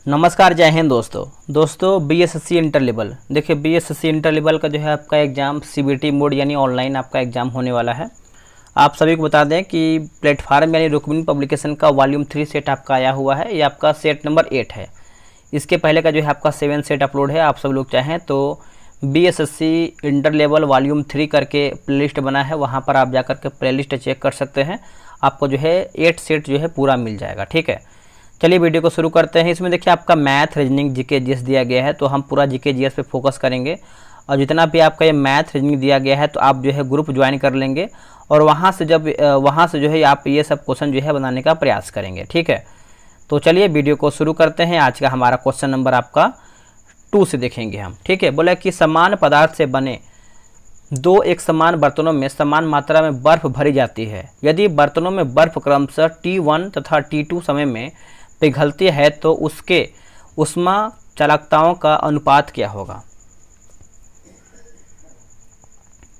नमस्कार, जय हिंद दोस्तों बीएसएससी इंटर लेवल। देखिए बीएसएससी इंटर लेवल का जो है आपका एग्ज़ाम सीबीटी मोड यानी ऑनलाइन आपका एग्ज़ाम होने वाला है। आप सभी को बता दें कि प्लेटफार्म यानी रुक्मिणी पब्लिकेशन का वॉल्यूम 3 सेट आपका आया हुआ है। ये आपका सेट नंबर 8 है। इसके पहले का जो है आपका 7 सेट अपलोड है। आप सब लोग चाहें तो बीएसएससी इंटर लेवल वॉल्यूम 3 करके प्लेलिस्ट बना है, वहाँ पर आप जाकर के प्लेलिस्ट चेक कर सकते हैं। आपको जो है 8 सेट जो है पूरा मिल जाएगा। ठीक है, चलिए वीडियो को शुरू करते हैं। इसमें देखिए आपका मैथ, रीजनिंग, जीके, जीएस दिया गया है, तो हम पूरा जीके जीएस पे फोकस करेंगे। और जितना भी आपका ये मैथ, रीजनिंग दिया गया है तो आप जो है ग्रुप ज्वाइन कर लेंगे और वहाँ से जो है आप ये सब क्वेश्चन जो है बनाने का प्रयास करेंगे। ठीक है, तो चलिए वीडियो को शुरू करते हैं। आज का हमारा क्वेश्चन नंबर आपका 2 से देखेंगे हम। ठीक है, बोला कि समान पदार्थ से बने दो एक समान बर्तनों में समान मात्रा में बर्फ भरी जाती है। यदि बर्तनों में बर्फ क्रमशः T1 तथा T2 समय में पिघलती है तो उसके उष्मा चालकताओं का अनुपात क्या होगा।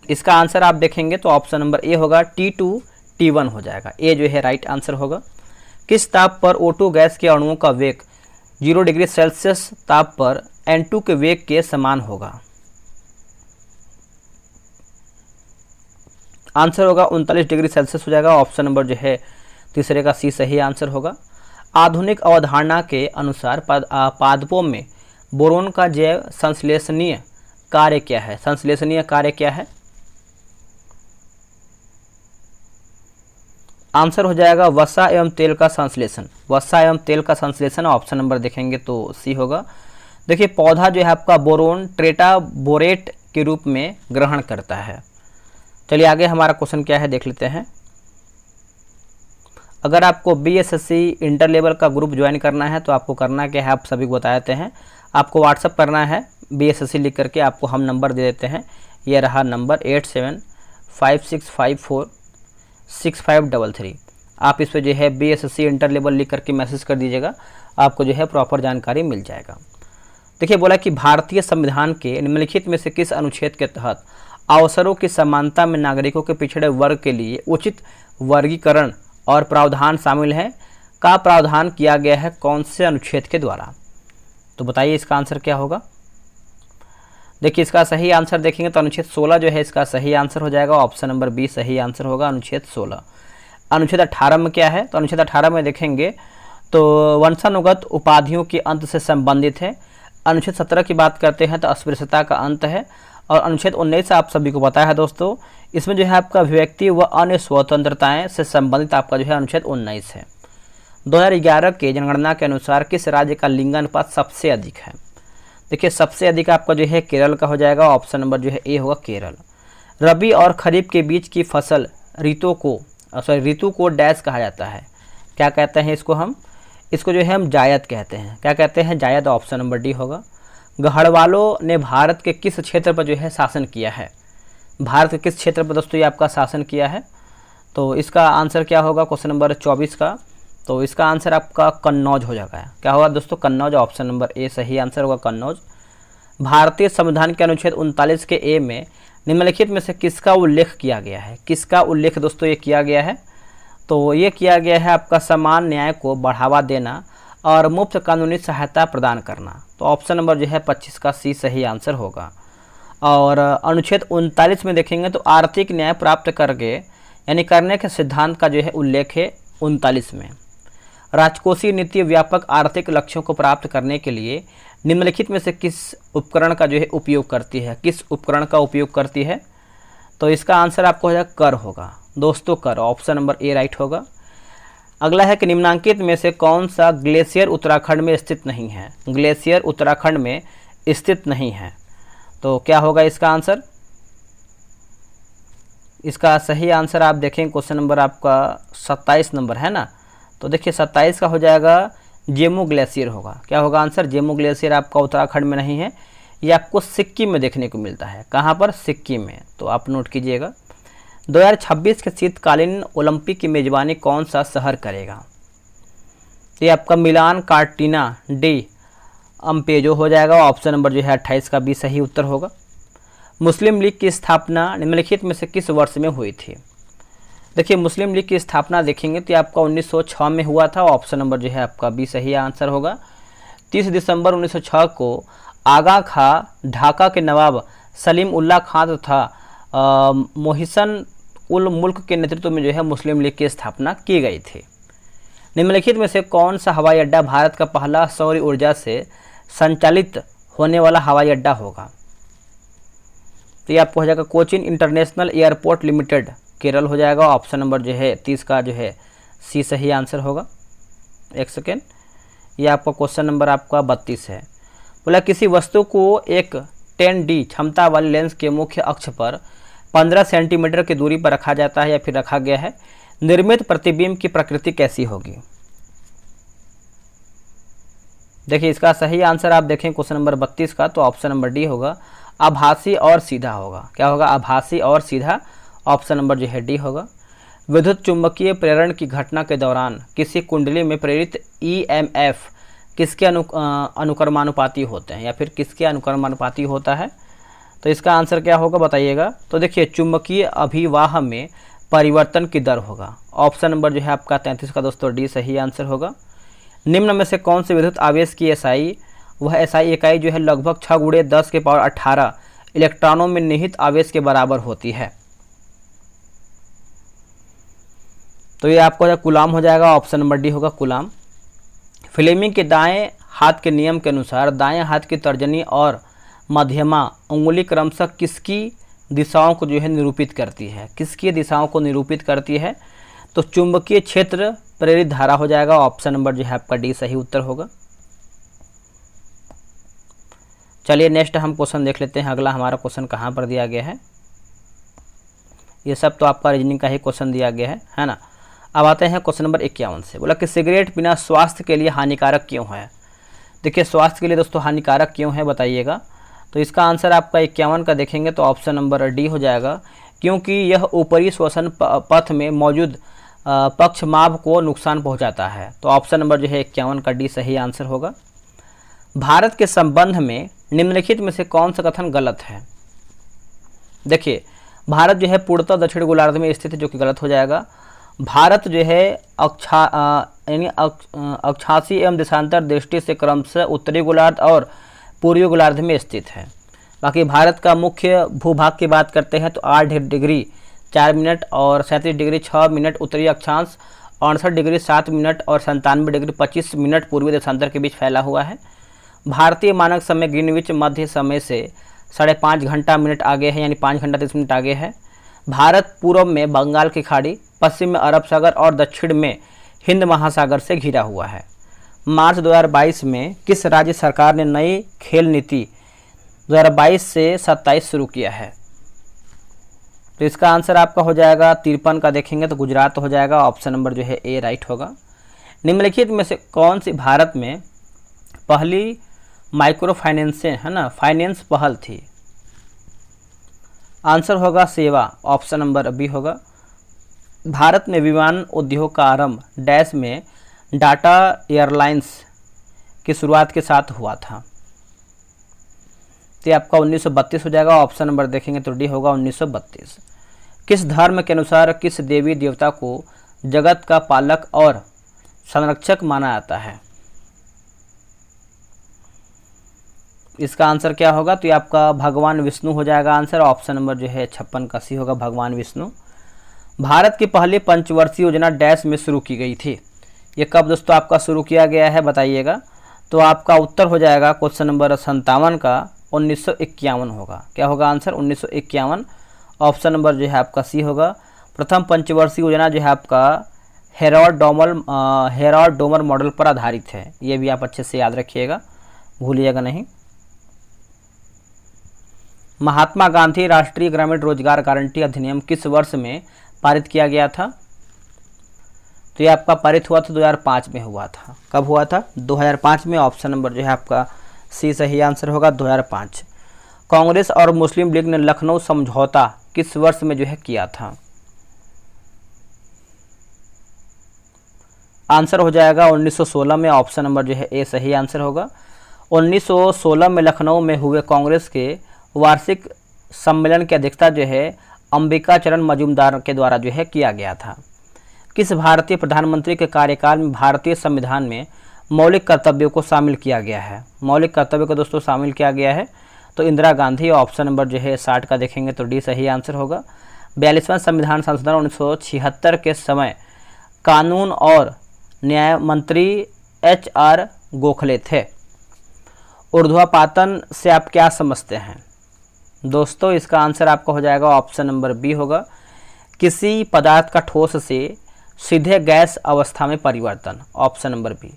इसका आंसर आप देखेंगे तो ऑप्शन नंबर ए होगा, T2 T1 हो जाएगा। ए जो है राइट आंसर होगा। किस ताप पर O2 गैस के अणुओं का वेग 0 डिग्री सेल्सियस ताप पर N2 के वेग के समान होगा। आंसर होगा 39 डिग्री सेल्सियस हो जाएगा। ऑप्शन नंबर जो है तीसरे का सी सही आंसर होगा। आधुनिक अवधारणा के अनुसार पादपों में बोरोन का जैव संश्लेषणीय कार्य क्या है। संश्लेषणीय कार्य क्या है? आंसर हो जाएगा वसा एवं तेल का संश्लेषण। वसा एवं तेल का संश्लेषण ऑप्शन नंबर देखेंगे तो सी होगा। देखिए पौधा जो है आपका बोरोन टेट्राबोरेट के रूप में ग्रहण करता है। चलिए आगे हमारा क्वेश्चन क्या है देख लेते हैं। अगर आपको बीएसएससी इंटर लेवल का ग्रुप ज्वाइन करना है तो आपको करना क्या है, आप सभी को बता देते हैं। आपको व्हाट्सअप करना है बीएसएससी लिख करके, आपको हम नंबर दे देते हैं। ये रहा नंबर 8756546533। आप इस पर जो है बीएसएससी इंटर लेवल लिख करके मैसेज कर दीजिएगा, आपको जो है प्रॉपर जानकारी मिल जाएगा। देखिए बोला कि भारतीय संविधान के निम्नलिखित में से किस अनुच्छेद के तहत अवसरों की समानता में नागरिकों के पिछड़े वर्ग के लिए उचित वर्गीकरण और प्रावधान शामिल है का प्रावधान किया गया है कौन से अनुच्छेद के द्वारा। तो बताइए इसका आंसर क्या होगा। देखिए इसका सही आंसर देखेंगे तो अनुच्छेद 16 जो है इसका सही आंसर हो जाएगा। ऑप्शन नंबर बी सही आंसर होगा, अनुच्छेद 16। अनुच्छेद 18 में क्या है, तो अनुच्छेद 18 में देखेंगे तो वंशानुगत उपाधियों के अंत से संबंधित है। अनुच्छेद 17 की बात करते हैं तो अस्पृश्यता का अंत है। और अनुच्छेद 19 आप सभी को पता है दोस्तों, इसमें जो है आपका अभिव्यक्ति व अन्य स्वतंत्रताएं से संबंधित आपका जो है अनुच्छेद 19 है। 2011 के जनगणना के अनुसार किस राज्य का लिंगानुपात सबसे अधिक है। देखिए सबसे अधिक आपका जो है केरल का हो जाएगा। ऑप्शन नंबर जो है ए होगा, केरल। रबी और खरीफ के बीच की फसल ऋतु को डैश कहा जाता है। क्या कहते हैं इसको इसको जो है हम जायद कहते हैं। क्या कहते हैं? जायद। ऑप्शन नंबर डी होगा। गढ़वालों ने भारत के किस क्षेत्र पर जो है शासन किया है। भारत के किस क्षेत्र पर दोस्तों ये आपका शासन किया है, तो इसका आंसर क्या होगा क्वेश्चन नंबर 24 का। तो इसका आंसर आपका कन्नौज हो जाएगा। क्या होगा दोस्तों? कन्नौज। ऑप्शन नंबर ए सही आंसर होगा, कन्नौज। भारतीय संविधान के अनुच्छेद 39 के ए में निम्नलिखित में से किसका उल्लेख किया गया है। किसका उल्लेख दोस्तों ये किया गया है, तो ये किया गया है आपका समान न्याय को बढ़ावा देना और मुफ्त कानूनी सहायता प्रदान करना। तो ऑप्शन नंबर जो है 25 का सी सही आंसर होगा। और अनुच्छेद 39 में देखेंगे तो आर्थिक न्याय प्राप्त करने के सिद्धांत का जो है उल्लेख है 39 में। राजकोषीय नीति व्यापक आर्थिक लक्ष्यों को प्राप्त करने के लिए निम्नलिखित में से किस उपकरण का जो है उपयोग करती है। किस उपकरण का उपयोग करती है, तो इसका आंसर आपको हो जाएगा कर होगा दोस्तों, कर। ऑप्शन नंबर ए राइट होगा। अगला है कि निम्नांकित में से कौन सा ग्लेशियर उत्तराखंड में स्थित नहीं है। ग्लेशियर उत्तराखंड में स्थित नहीं है, तो क्या होगा इसका आंसर। इसका सही आंसर आप देखें क्वेश्चन नंबर आपका 27 नंबर है ना, तो देखिए 27 का हो जाएगा जेमू ग्लेशियर होगा। क्या होगा आंसर? जेमू ग्लेशियर आपका उत्तराखंड में नहीं है, ये आपको सिक्किम में देखने को मिलता है। कहाँ पर? सिक्किम में। तो आप नोट कीजिएगा। 2026 के शीतकालीन ओलंपिक की मेजबानी कौन सा शहर करेगा। ये आपका मिलान कार्टिना डी अम्पेजो हो जाएगा। ऑप्शन नंबर जो है 28 का भी सही उत्तर होगा। मुस्लिम लीग की स्थापना निम्नलिखित में से किस वर्ष में हुई थी। देखिए मुस्लिम लीग की स्थापना देखेंगे तो आपका 1906 में हुआ था। ऑप्शन नंबर जो है आपका बी सही आंसर होगा। 30 दिसंबर 1906 को आगा खां ढाका के नवाब सलीम उल्लाह खान तथा मोहसिन उल मुल्क के नेतृत्व में जो है मुस्लिम लीग की स्थापना की गई थी। निम्नलिखित में से कौन सा हवाई अड्डा भारत का पहला सौर ऊर्जा से संचालित होने वाला हवाई अड्डा होगा? तो ये आपको हो जाएगा Cochin international airport limited, Kerala हो जाएगा। ऑप्शन नंबर जो है 30 का जो है सी सही आंसर होगा। एक सेकेंड, ये आपका क्वेश्चन नंबर आपका 32 है। बोला किसी वस्तु को एक 10D क्षमता वाली लेंस के मुख्य अक्ष पर 15 सेंटीमीटर की दूरी पर रखा जाता है या फिर रखा गया है, निर्मित प्रतिबिंब की प्रकृति कैसी होगी? देखिए इसका सही आंसर आप देखें क्वेश्चन नंबर 32 का, तो ऑप्शन नंबर डी होगा, आभासी और सीधा होगा। क्या होगा? आभासी और सीधा। ऑप्शन नंबर जो है डी होगा। विद्युत चुंबकीय प्रेरण की घटना के दौरान किसी कुंडली में प्रेरित EMF किसके अनुक्रमानुपाती होते हैं या फिर किसके अनुक्रमानुपाती होता है? तो इसका आंसर क्या होगा बताइएगा। तो देखिए चुंबकीय अभिवाह में परिवर्तन की दर होगा। ऑप्शन नंबर जो है आपका 33 का दोस्तों डी सही आंसर होगा। निम्न में से कौन से विद्युत आवेश की एसआई, वह एसआई इकाई जो है लगभग 6 × 10 के पावर 18 इलेक्ट्रॉनों में निहित आवेश के बराबर होती है? तो ये आपको कूलाम हो जाएगा। ऑप्शन नंबर डी होगा कूलाम। फ्लेमिंग के दाएं हाथ के नियम के अनुसार दाएं हाथ की तर्जनी और मध्यमा उंगली क्रमशः किसकी दिशाओं को जो है निरूपित करती है? किसकी दिशाओं को निरूपित करती है? तो चुंबकीय क्षेत्र प्रेरित धारा हो जाएगा। ऑप्शन नंबर जो है आपका डी सही उत्तर होगा। चलिए नेक्स्ट हम क्वेश्चन देख लेते हैं। अगला हमारा क्वेश्चन कहाँ पर दिया गया है? ये सब तो आपका रीजनिंग का ही क्वेश्चन दिया गया है ना। अब आते हैं क्वेश्चन नंबर 51 से। बोला कि सिगरेट पीना स्वास्थ्य के लिए हानिकारक क्यों है? देखिए स्वास्थ्य के लिए दोस्तों हानिकारक क्यों है बताइएगा। तो इसका आंसर आपका 51 का देखेंगे तो ऑप्शन नंबर डी हो जाएगा, क्योंकि यह ऊपरी श्वसन पथ में मौजूद पक्षमाभ को नुकसान पहुंचाता है। तो ऑप्शन नंबर जो है 51 का डी सही आंसर होगा। भारत के संबंध में निम्नलिखित में से कौन सा कथन गलत है? देखिए भारत जो है पूर्णतः दक्षिण गोलार्ध में स्थित है, जो कि गलत हो जाएगा। भारत जो है अक्षांशीय एवं देशांतर दृष्टि से क्रमशः उत्तरी गोलार्ध और पूर्वी गोलार्ध में स्थित है। बाकी भारत का मुख्य भूभाग की बात करते हैं तो 8 डिग्री 4 मिनट और 37 डिग्री 6 मिनट उत्तरी अक्षांश, 68 डिग्री 7 मिनट और 97 डिग्री 25 मिनट पूर्वी देशांतर के बीच फैला हुआ है। भारतीय मानक समय ग्रीनविच मध्य समय से 5.5 घंटा मिनट आगे है, यानी 5 घंटा 30 मिनट आगे है। भारत पूर्व में बंगाल की खाड़ी, पश्चिम में अरब सागर और दक्षिण में हिंद महासागर से घिरा हुआ है। मार्च 2022 में किस राज्य सरकार ने नई खेल नीति 2022 से 27 शुरू किया है? तो इसका आंसर आपका हो जाएगा 53 का देखेंगे तो गुजरात हो जाएगा। ऑप्शन नंबर जो है ए राइट होगा। निम्नलिखित में से कौन सी भारत में पहली माइक्रो फाइनेंस है ना फाइनेंस पहल थी? आंसर होगा सेवा। ऑप्शन नंबर बी होगा। भारत में विमान उद्योग का आरंभ डैश में टाटा एयरलाइंस की शुरुआत के साथ हुआ था? तो आपका 1932 हो जाएगा। ऑप्शन नंबर देखेंगे तो डी होगा 1932। किस धर्म के अनुसार किस देवी देवता को जगत का पालक और संरक्षक माना जाता है? इसका आंसर क्या होगा? तो ये आपका भगवान विष्णु हो जाएगा आंसर। ऑप्शन नंबर जो है 56 का सी होगा, भगवान विष्णु। भारत की पहली पंचवर्षीय योजना डैश में शुरू की गई थी? ये कब दोस्तों आपका शुरू किया गया है बताइएगा। तो आपका उत्तर हो जाएगा क्वेश्चन नंबर 57 का 1951 होगा। क्या होगा आंसर? 1951। ऑप्शन नंबर जो है आपका सी होगा। प्रथम पंचवर्षीय योजना जो है आपका हेराल्ड डोमर मॉडल पर आधारित है। ये भी आप अच्छे से याद रखिएगा, भूलिएगा नहीं। महात्मा गांधी राष्ट्रीय ग्रामीण रोजगार गारंटी अधिनियम किस वर्ष में पारित किया गया था? तो ये आपका पारित हुआ था 2005 में हुआ था। कब हुआ था? 2005 में। ऑप्शन नंबर जो है आपका सी सही आंसर होगा 2005। कांग्रेस और मुस्लिम लीग ने लखनऊ समझौता किस वर्ष में जो है किया था? आंसर हो जाएगा 1916 में। ऑप्शन नंबर जो है ए सही आंसर होगा। 1916 में लखनऊ में हुए कांग्रेस के वार्षिक सम्मेलन की अध्यक्षता जो है अंबिका चरण मजूमदार के द्वारा जो है किया गया था। किस भारतीय प्रधानमंत्री के कार्यकाल में भारतीय संविधान में मौलिक कर्तव्यों को शामिल किया गया है? मौलिक कर्तव्य को दोस्तों शामिल किया गया है तो इंदिरा गांधी, ऑप्शन नंबर जो है 60 का देखेंगे तो डी सही आंसर होगा। 42वां संविधान संशोधन 1976 के समय कानून और न्याय मंत्री HR गोखले थे। ऊर्ध्वापातन से आप क्या समझते हैं? दोस्तों इसका आंसर आपका हो जाएगा ऑप्शन नंबर बी होगा, किसी पदार्थ का ठोस से सीधे गैस अवस्था में परिवर्तन, ऑप्शन नंबर बी।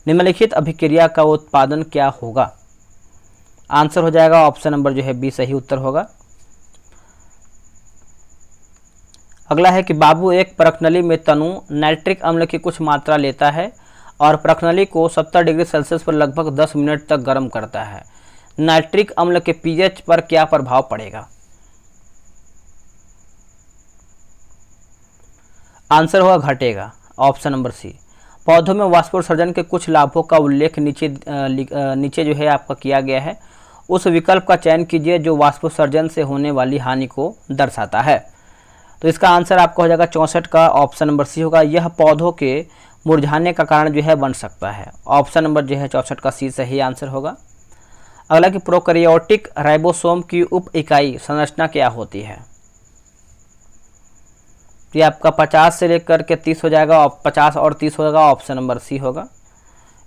निम्नलिखित अभिक्रिया का उत्पादन क्या होगा? आंसर हो जाएगा ऑप्शन नंबर जो है बी सही उत्तर होगा। अगला है कि बाबू एक परखनली में तनु नाइट्रिक अम्ल की कुछ मात्रा लेता है और परखनली को 70 डिग्री सेल्सियस पर लगभग 10 मिनट तक गर्म करता है। नाइट्रिक अम्ल के pH पर क्या प्रभाव पड़ेगा? आंसर होगा घटेगा, ऑप्शन नंबर सी। पौधों में वाष्पोत्सर्जन के कुछ लाभों का उल्लेख नीचे जो है आपका किया गया है। उस विकल्प का चयन कीजिए जो वाष्पोत्सर्जन से होने वाली हानि को दर्शाता है। तो इसका आंसर आपका हो जाएगा 64 का, ऑप्शन नंबर सी होगा। यह पौधों के मुरझाने का कारण जो है बन सकता है, ऑप्शन नंबर जो है 64 का सी सही आंसर होगा। अगला कि प्रोकैरियोटिक राइबोसोम की उप इकाई संरचना क्या होती है? ये आपका 50 से लेकर के 30 हो जाएगा, 50 और 30 होगा, ऑप्शन नंबर सी होगा।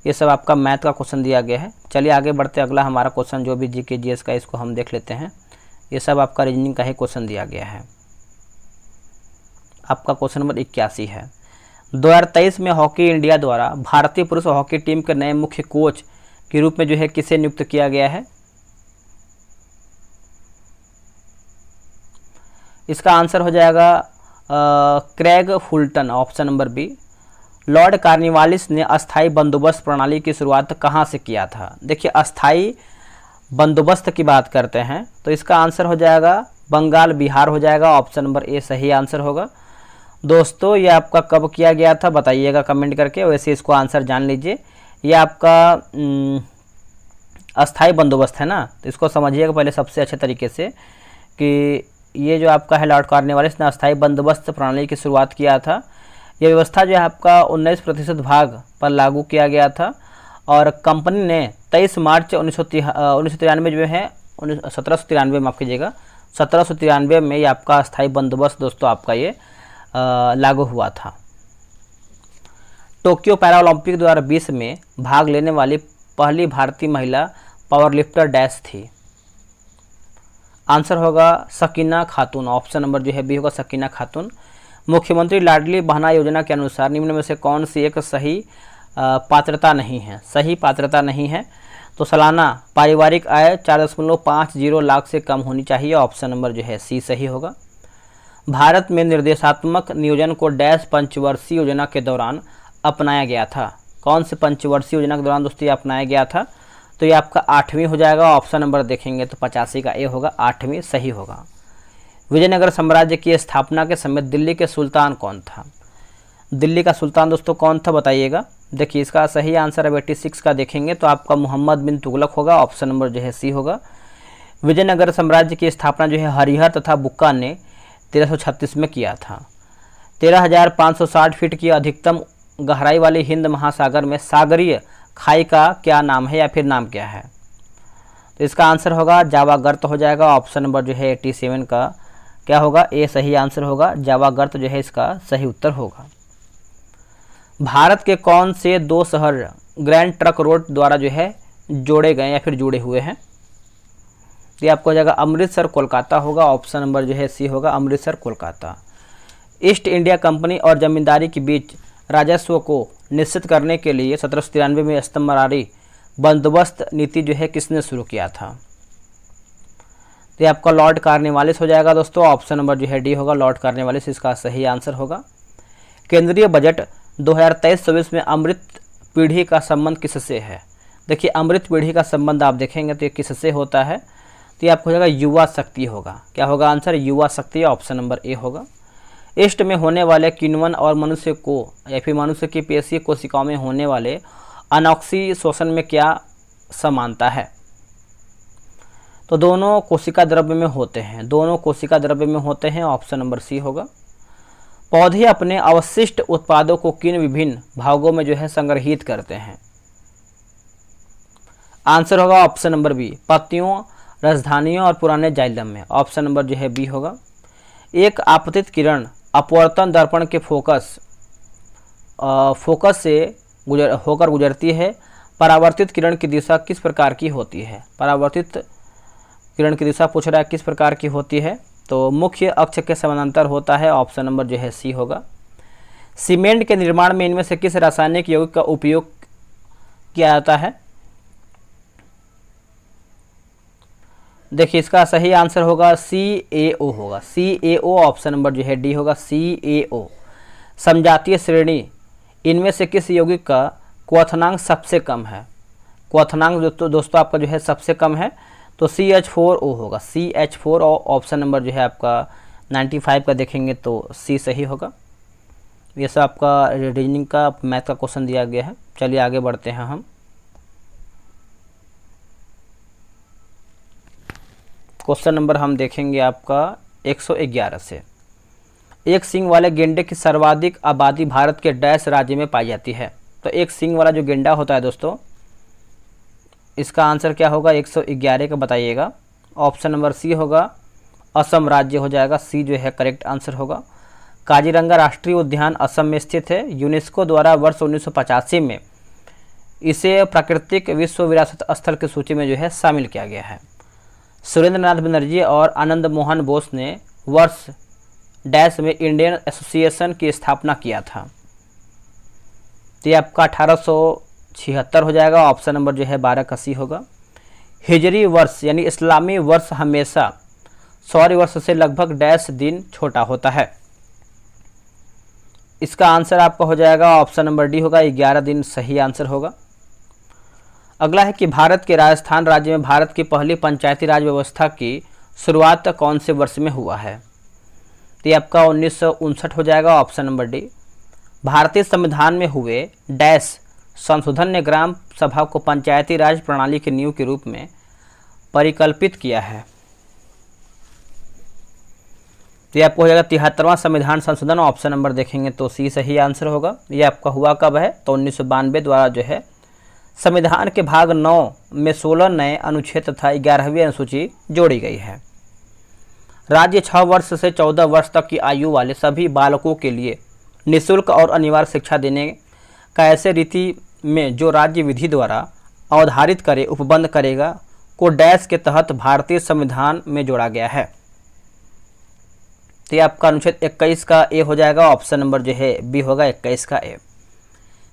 ये सब आपका मैथ का क्वेश्चन दिया गया है। चलिए आगे बढ़ते, अगला हमारा क्वेश्चन जो भी जीके जीएस का इसको हम देख लेते हैं। ये सब आपका रीजनिंग का ही क्वेश्चन दिया गया है। आपका क्वेश्चन नंबर 81 है। 2023 में हॉकी इंडिया द्वारा भारतीय पुरुष हॉकी टीम के नए मुख्य कोच के रूप में जो है किसे नियुक्त किया गया है? इसका आंसर हो जाएगा Craig Fulton, option number B. Lord Cornwallis ने अस्थाई बंदोबस्त प्रणाली की शुरुआत कहाँ से किया था? देखिए अस्थाई बंदोबस्त की बात करते हैं तो इसका आंसर हो जाएगा बंगाल बिहार हो जाएगा, ऑप्शन नंबर ए सही आंसर होगा। दोस्तों ये आपका कब किया गया था बताइएगा कमेंट करके, वैसे इसको आंसर जान लीजिए। ये आपका अस्थाई बंदोबस्त है ना, तो इसको समझिएगा पहले सबसे अच्छे तरीके से कि ये जो आपका है लॉर्ड कार्निवालिस ने अस्थाई बंदोबस्त प्रणाली की शुरुआत किया था। यह व्यवस्था जो है आपका 19% भाग पर लागू किया गया था और कंपनी ने 23 मार्च 1993 जो है 1793 माफ़ कीजिएगा 1793 में ये आपका अस्थाई बंदोबस्त दोस्तों आपका ये लागू हुआ था। टोक्यो पैरालंपिक 2020 में भाग लेने वाली पहली भारतीय महिला पावरलिफ्टर डैश थी? आंसर होगा सकीना खातून, ऑप्शन नंबर जो है बी होगा सकीना खातून। मुख्यमंत्री लाडली बहना योजना के अनुसार निम्न में से कौन सी एक सही पात्रता नहीं है? सही पात्रता नहीं है तो सालाना पारिवारिक आय 4.50 लाख से कम होनी चाहिए, ऑप्शन नंबर जो है सी सही होगा। भारत में निर्देशात्मक नियोजन को डैश पंचवर्षीय योजना के दौरान अपनाया गया था? कौन से पंचवर्षीय योजना के दौरान दोस्तों ये अपनाया गया था? तो ये आपका 8वीं हो जाएगा, ऑप्शन नंबर देखेंगे तो 85 का ए होगा, 8वीं सही होगा। विजयनगर साम्राज्य की स्थापना के समय दिल्ली के सुल्तान कौन था? दिल्ली का सुल्तान दोस्तों कौन था बताइएगा। देखिए इसका सही आंसर अब 86 का देखेंगे तो आपका मोहम्मद बिन तुगलक होगा, ऑप्शन नंबर जो है सी होगा। विजयनगर साम्राज्य की स्थापना जो है हरिहर तथा बुक्का ने 1336 में किया था। 13,560 फीट की अधिकतम गहराई वाली हिंद महासागर में सागरीय खाई का क्या नाम है या फिर नाम क्या है? तो इसका आंसर होगा जावा गर्त हो जाएगा, ऑप्शन नंबर जो है 87 का क्या होगा ए सही आंसर होगा। जावा गर्त जो है इसका सही उत्तर होगा। भारत के कौन से 2 शहर ग्रैंड ट्रक रोड द्वारा जो है जोड़े गए या फिर जुड़े हुए हैं? ये आपको हो जाएगा अमृतसर कोलकाता होगा, ऑप्शन नंबर जो है सी होगा Amritsar Kolkata. East India company और जमींदारी के बीच राजस्व को निश्चित करने के लिए 1793 में स्तंभरारी बंदोबस्त नीति जो है किसने शुरू किया था? तो ये आपका लॉर्ड कार्निवालिस हो जाएगा दोस्तों, ऑप्शन नंबर जो है डी होगा लॉर्ड कार्निवालिस इसका सही आंसर होगा। केंद्रीय बजट 2023-24 में अमृत पीढ़ी का संबंध किससे है? देखिए अमृत पीढ़ी का संबंध आप देखेंगे तो ये किससे होता है? तो ये आपको हो जाएगा युवा शक्ति होगा। क्या होगा आंसर? युवा शक्ति, ऑप्शन नंबर ए होगा। ईस्ट में होने वाले किण्वन और मनुष्य को या फिर मनुष्य की पेशीय कोशिकाओं में होने वाले अनॉक्सी शोषण में क्या समानता है? तो दोनों कोशिका द्रव्य में होते हैं, दोनों कोशिका द्रव्य में होते हैं, ऑप्शन नंबर सी होगा। पौधे अपने अवशिष्ट उत्पादों को किन विभिन्न भागों में जो है संग्रहित करते हैं? आंसर होगा ऑप्शन नंबर बी, पत्तियों, राजधानियों और पुराने जाइलम में। ऑप्शन नंबर जो है बी होगा। एक आपतित किरण अपवर्तन दर्पण के फोकस से होकर गुजरती है। परावर्तित किरण की दिशा किस प्रकार की होती है? परावर्तित किरण की दिशा पूछ रहा है किस प्रकार की होती है, तो मुख्य अक्ष के समानांतर होता है। ऑप्शन नंबर जो है सी होगा। सीमेंट के निर्माण में इनमें से किस रासायनिक यौगिक का उपयोग किया जाता है? देखिए इसका सही आंसर होगा CaO होगा, CaO। ऑप्शन नंबर जो है डी होगा, CaO। समजातीय श्रेणी, इनमें से किस यौगिक का क्वथनांक सबसे कम है? क्वथनांक दोस्तों आपका जो है सबसे कम है, तो CH4O होगा, CH4। और ऑप्शन नंबर जो है आपका 95 का देखेंगे तो सी सही होगा। ये सब आपका रीजनिंग का मैथ का क्वेश्चन दिया गया है। चलिए आगे बढ़ते हैं हम। क्वेश्चन नंबर हम देखेंगे आपका 111 से। एक सींग वाले गेंडे की सर्वाधिक आबादी भारत के डैश राज्य में पाई जाती है? तो एक सींग वाला जो गेंडा होता है दोस्तों, इसका आंसर क्या होगा? 111 का बताइएगा। ऑप्शन नंबर सी होगा, असम राज्य हो जाएगा। सी जो है करेक्ट आंसर होगा। काजीरंगा राष्ट्रीय उद्यान असम में स्थित है। यूनेस्को द्वारा वर्ष 1985 में इसे प्राकृतिक विश्व विरासत स्थल की सूची में जो है शामिल किया गया है। सुरेंद्र नाथ बनर्जी और आनंद मोहन बोस ने वर्ष डैश में इंडियन एसोसिएशन की स्थापना किया था? तो ये आपका 1876 हो जाएगा। ऑप्शन नंबर जो है 12 का सी होगा। हिजरी वर्ष यानी इस्लामी वर्ष हमेशा सौर वर्ष से लगभग डैश दिन छोटा होता है। इसका आंसर आपका हो जाएगा ऑप्शन नंबर डी होगा, 11 दिन सही आंसर होगा। अगला है कि भारत के राजस्थान राज्य में भारत की पहली पंचायती राज व्यवस्था की शुरुआत कौन से वर्ष में हुआ है? तो ये आपका 1959 हो जाएगा। Option number D. भारतीय संविधान में हुए डैश संशोधन ने ग्राम सभा को पंचायती राज प्रणाली की नींव के रूप में परिकल्पित किया है? तो ये आपको हो जाएगा 73वां संविधान संशोधन। ऑप्शन नंबर देखेंगे तो सी सही आंसर होगा। ये आपका हुआ कब है? तो 1992 द्वारा जो है संविधान के भाग 9 में 16 नए अनुच्छेद तथा 11वीं अनुसूची जोड़ी गई है। राज्य 6 वर्ष से 14 वर्ष तक की आयु वाले सभी बालकों के लिए निःशुल्क और अनिवार्य शिक्षा देने का ऐसे रीति में जो राज्य विधि द्वारा अवधारित करे उपबंध करेगा को डैश के तहत भारतीय संविधान में जोड़ा गया है? तो ये आपका अनुच्छेद 21 का ए हो जाएगा। ऑप्शन नंबर जो है बी होगा, 21 का ए।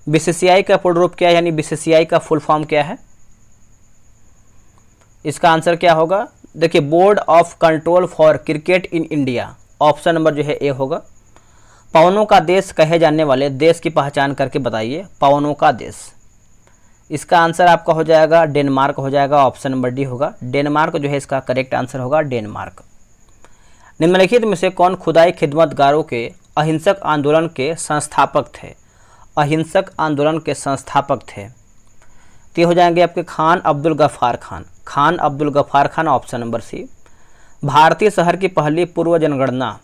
बीसीसीआई का पूर्ण रूप क्या है, यानी बीसीसीआई का फुल फॉर्म क्या है? इसका आंसर क्या होगा? देखिए, board of control for cricket in India. Option number जो है ए होगा। पवनों का देश कहे जाने वाले देश की पहचान करके बताइए। पवनों का देश, इसका आंसर आपका हो जाएगा डेनमार्क हो जाएगा। ऑप्शन नंबर डी होगा, डेनमार्क जो है इसका करेक्ट आंसर होगा, डेनमार्क। निम्नलिखित में से कौन खुदाई खिदमतगारों के अहिंसक आंदोलन के संस्थापक थे? अहिंसक आंदोलन के संस्थापक थे तो हो जाएंगे आपके Khan Abdul Ghaffar Khan. Khan Abdul Ghaffar Khan. Option number C. भारतीय शहर की पहली पूर्व जनगणना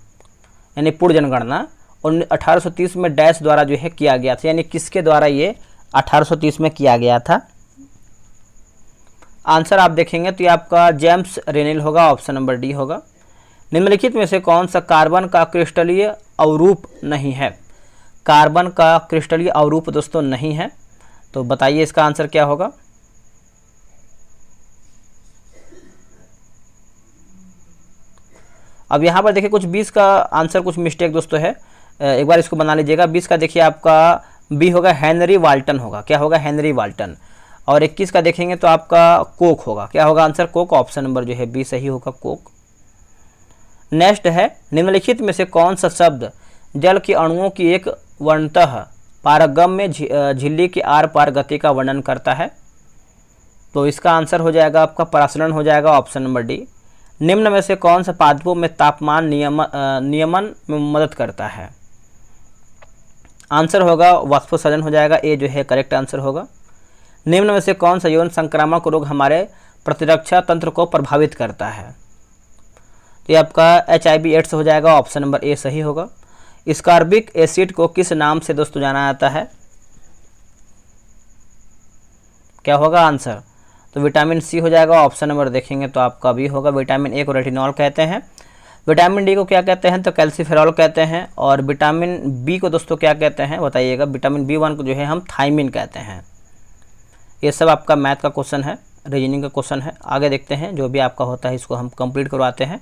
यानी पूर्व जनगणना 1830 में डैश द्वारा जो है किया गया था, यानी किसके द्वारा ये 1830 में किया गया था? आंसर आप देखेंगे तो ये आपका जेम्स रेनिल होगा। ऑप्शन नंबर डी होगा। निम्नलिखित में से कौन सा कार्बन का क्रिस्टलीय अवरूप नहीं है? कार्बन का क्रिस्टलीय अवरूप दोस्तों नहीं है, तो बताइए इसका आंसर क्या होगा? अब यहाँ पर देखिए कुछ 20 का आंसर कुछ मिस्टेक दोस्तों है, एक बार इसको बना लीजिएगा। 20 का देखिए आपका बी होगा, हेनरी वाल्टन होगा। क्या होगा? Henry Walton. और 21 का देखेंगे तो आपका कोक होगा। क्या होगा आंसर? कोक। ऑप्शन नंबर जो है बी सही होगा, कोक। नेक्स्ट है, निम्नलिखित में से कौन सा शब्द जल के अणुओं की एक वर्णतः पारगम्य झिल्ली की आर पार गति का वर्णन करता है? तो इसका आंसर हो जाएगा आपका परासरण हो जाएगा। Option number D. निम्न में से कौन सा पादपों में तापमान नियमन में मदद करता है? आंसर होगा वाष्पोत्सर्जन हो जाएगा। ए जो है करेक्ट आंसर होगा। निम्न में से कौन सा यौन संक्रामक रोग हमारे प्रतिरक्षा तंत्र को प्रभावित करता है? तो ये आपका HIV एड्स हो जाएगा। ऑप्शन नंबर ए सही होगा। स्कॉर्बिक एसिड को किस नाम से दोस्तों जाना जाता है? क्या होगा आंसर? तो विटामिन सी हो जाएगा। ऑप्शन नंबर देखेंगे तो आपका बी होगा। विटामिन ए को रेटिनॉल कहते हैं। विटामिन डी को क्या कहते हैं, तो कैल्सीफेरॉल कहते हैं। और विटामिन बी को दोस्तों क्या कहते हैं बताइएगा। विटामिन B1 को जो है हम थायमिन कहते हैं। ये सब आपका मैथ का क्वेश्चन है, रीजनिंग का क्वेश्चन है। आगे देखते हैं, जो भी आपका होता है इसको हम कंप्लीट करवाते हैं।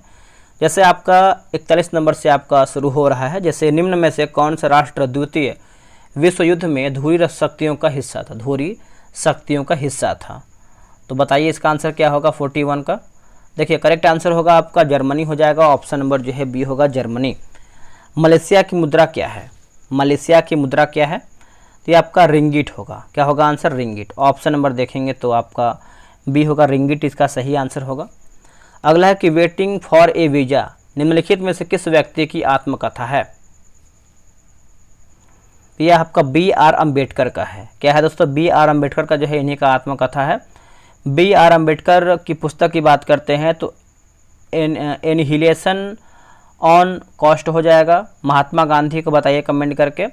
जैसे आपका 41 नंबर से आपका शुरू हो रहा है। जैसे निम्न में से कौन सा राष्ट्र द्वितीय विश्व युद्ध में धुरी शक्तियों का हिस्सा था, धुरी शक्तियों का हिस्सा था। तो बताइए इसका आंसर क्या होगा 41 का। देखिए करेक्ट आंसर होगा आपका जर्मनी हो जाएगा। ऑप्शन नंबर जो है बी होगा जर्मनी। मलेशिया की मुद्रा क्या है, मलेशिया की मुद्रा क्या है, तो ये आपका रिंगिट होगा। क्या होगा आंसर, रिंगिट। ऑप्शन नंबर देखेंगे तो आपका बी होगा, रिंगिट इसका सही आंसर होगा। अगला है कि वेटिंग फॉर ए वीज़ा निम्नलिखित में से किस व्यक्ति की आत्मकथा है। यह आपका B.R. अम्बेडकर का है। क्या है दोस्तों, B.R. अम्बेडकर का जो है इन्हीं का आत्मकथा है। B.R. अम्बेडकर की पुस्तक की बात करते हैं तो एनहिलेशन ऑन कॉस्ट हो जाएगा। महात्मा गांधी को बताइए कमेंट करके।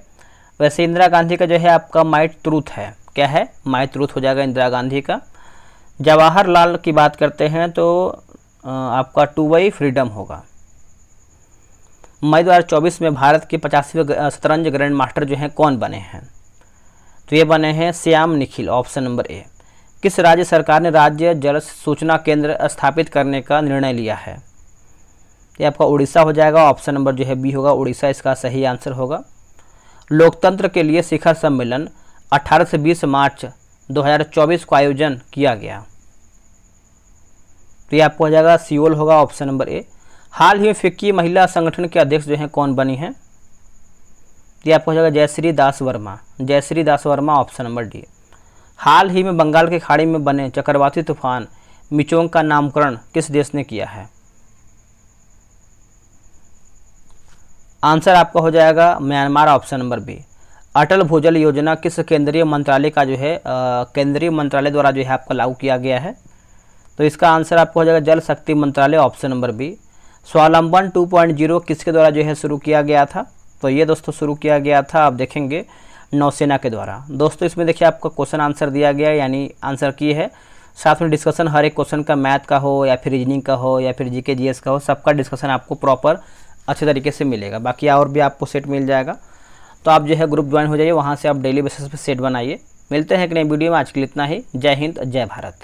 वैसे इंदिरा गांधी का जो है आपका माई ट्रूथ है। क्या है, माई ट्रूथ हो जाएगा इंदिरा गांधी का। जवाहरलाल की बात करते हैं तो आपका टू वे फ्रीडम होगा। मई 2024 में भारत के 50वें शतरंज ग्रैंड मास्टर जो हैं कौन बने हैं, तो ये बने हैं Shyam Nikhil. Option number A. किस राज्य सरकार ने राज्य जल सूचना केंद्र स्थापित करने का निर्णय लिया है, ये आपका उड़ीसा हो जाएगा। ऑप्शन नंबर जो है बी होगा, उड़ीसा इसका सही आंसर होगा। लोकतंत्र के लिए शिखर सम्मेलन 18 से 20 मार्च 2024 को आयोजन किया गया, तो ये आपको हो जाएगा सियोल होगा। Option number A. हाल ही में फिक्की महिला संगठन के अध्यक्ष जो हैं कौन बनी हैं, ये आपको हो जाएगा Jayshree Das Verma, Jayshree Das Verma. Option number D. हाल ही में बंगाल की खाड़ी में बने चक्रवाती तूफान मिचोंग का नामकरण किस देश ने किया है, आंसर आपका हो जाएगा Myanmar. Option number B. Atal Bhujal Yojana किस केंद्रीय मंत्रालय का जो है केंद्रीय मंत्रालय द्वारा जो है आपका लागू किया गया है, तो इसका आंसर आपको हो जाएगा जल शक्ति मंत्रालय। Option number B. स्वावलंबन 2.0 किसके द्वारा जो है शुरू किया गया था, तो ये दोस्तों शुरू किया गया था आप देखेंगे नौसेना के द्वारा। दोस्तों इसमें देखिए आपका क्वेश्चन आंसर दिया गया है, यानी आंसर की है, साथ में डिस्कशन हर एक क्वेश्चन का मैथ का हो या फिर रीजनिंग का हो या फिर जीके जीएस का हो, सबका डिस्कशन आपको प्रॉपर अच्छे तरीके से मिलेगा। बाकी और भी आपको सेट मिल जाएगा, तो आप जो है ग्रुप ज्वाइन हो जाइए, वहाँ से आप डेली बेसिस पे सेट बनाइए। मिलते हैं एक नई वीडियो में, आज के लिए इतना ही। जय हिंद, जय भारत।